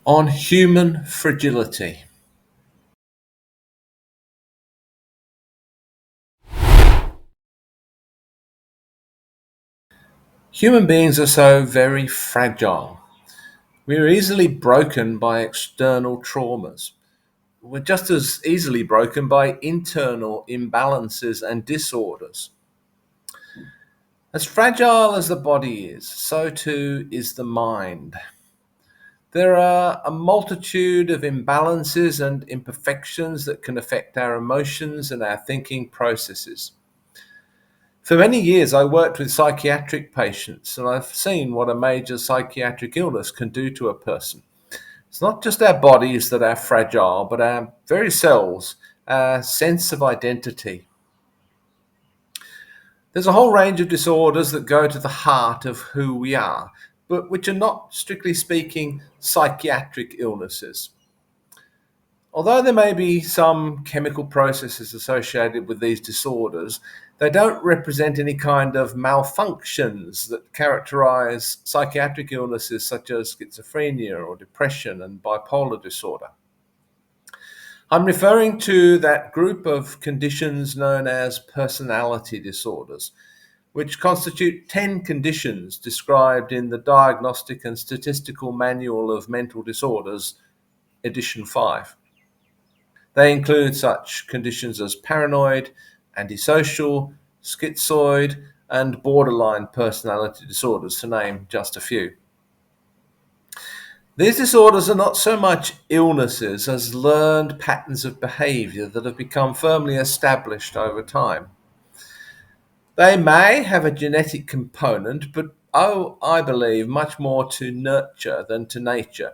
on human fragility. Human beings are so very fragile. We are easily broken by external traumas. We're just as easily broken by internal imbalances and disorders. As fragile as the body is, so too is the mind. There are a multitude of imbalances and imperfections that can affect our emotions and our thinking processes. For many years, I worked with psychiatric patients, and I've seen what a major psychiatric illness can do to a person. It's not just our bodies that are fragile, but our very selves, our sense of identity. There's a whole range of disorders that go to the heart of who we are, but which are not, strictly speaking, psychiatric illnesses. Although there may be some chemical processes associated with these disorders, they don't represent any kind of malfunctions that characterize psychiatric illnesses such as schizophrenia or depression and bipolar disorder. I'm referring to that group of conditions known as personality disorders, which constitute 10 conditions described in the Diagnostic and Statistical Manual of Mental Disorders, Edition 5. They include such conditions as paranoid, antisocial, schizoid, and borderline personality disorders, to name just a few. These disorders are not so much illnesses as learned patterns of behavior that have become firmly established over time. They may have a genetic component, but I believe much more to nurture than to nature.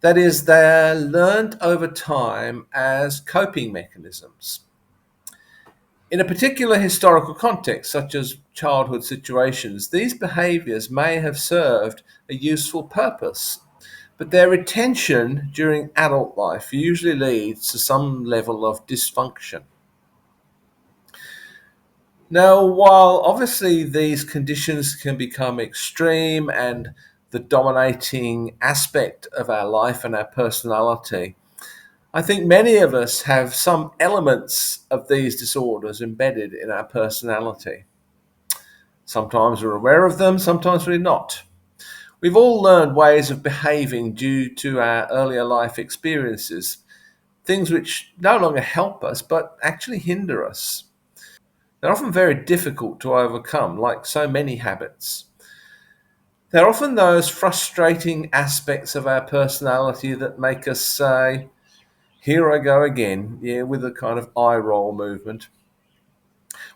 That is, they're learned over time as coping mechanisms. In a particular historical context, such as childhood situations, these behaviors may have served a useful purpose, but their retention during adult life usually leads to some level of dysfunction. Now, while obviously these conditions can become extreme and the dominating aspect of our life and our personality, I think many of us have some elements of these disorders embedded in our personality. Sometimes we're aware of them, sometimes we're not. We've all learned ways of behaving due to our earlier life experiences, things which no longer help us but actually hinder us. They're often very difficult to overcome, like so many habits. They're often those frustrating aspects of our personality that make us say, here I go again, yeah, with a kind of eye roll movement.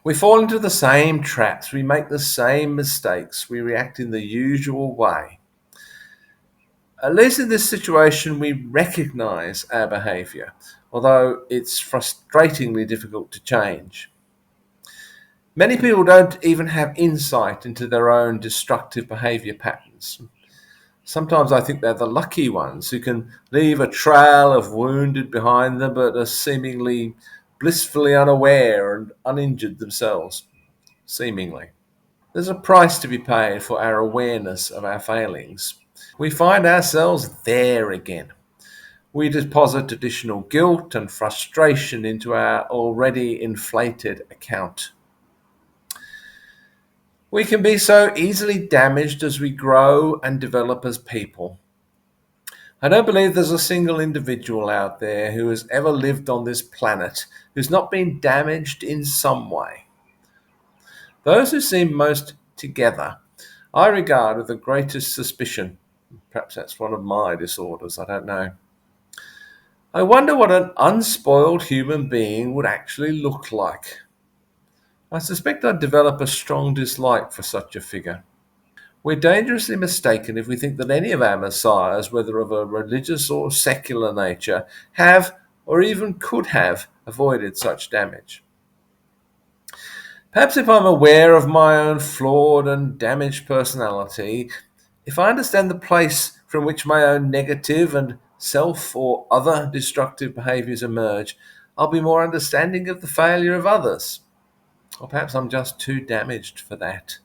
We fall into the same traps, we make the same mistakes, we react in the usual way. At least in this situation, we recognize our behavior, although it's frustratingly difficult to change. Many people don't even have insight into their own destructive behavior patterns. Sometimes I think they're the lucky ones who can leave a trail of wounded behind them but are seemingly blissfully unaware and uninjured themselves. Seemingly. There's a price to be paid for our awareness of our failings. We find ourselves there again. We deposit additional guilt and frustration into our already inflated account. We can be so easily damaged as we grow and develop as people. I don't believe there's a single individual out there who has ever lived on this planet who's not been damaged in some way. Those who seem most together, I regard with the greatest suspicion. Perhaps that's one of my disorders, I don't know. I wonder what an unspoiled human being would actually look like. I suspect I'd develop a strong dislike for such a figure. We're dangerously mistaken if we think that any of our messiahs, whether of a religious or secular nature, have, or even could have, avoided such damage. Perhaps if I'm aware of my own flawed and damaged personality, if I understand the place from which my own negative and self or other destructive behaviours emerge, I'll be more understanding of the failure of others. Or perhaps I'm just too damaged for that.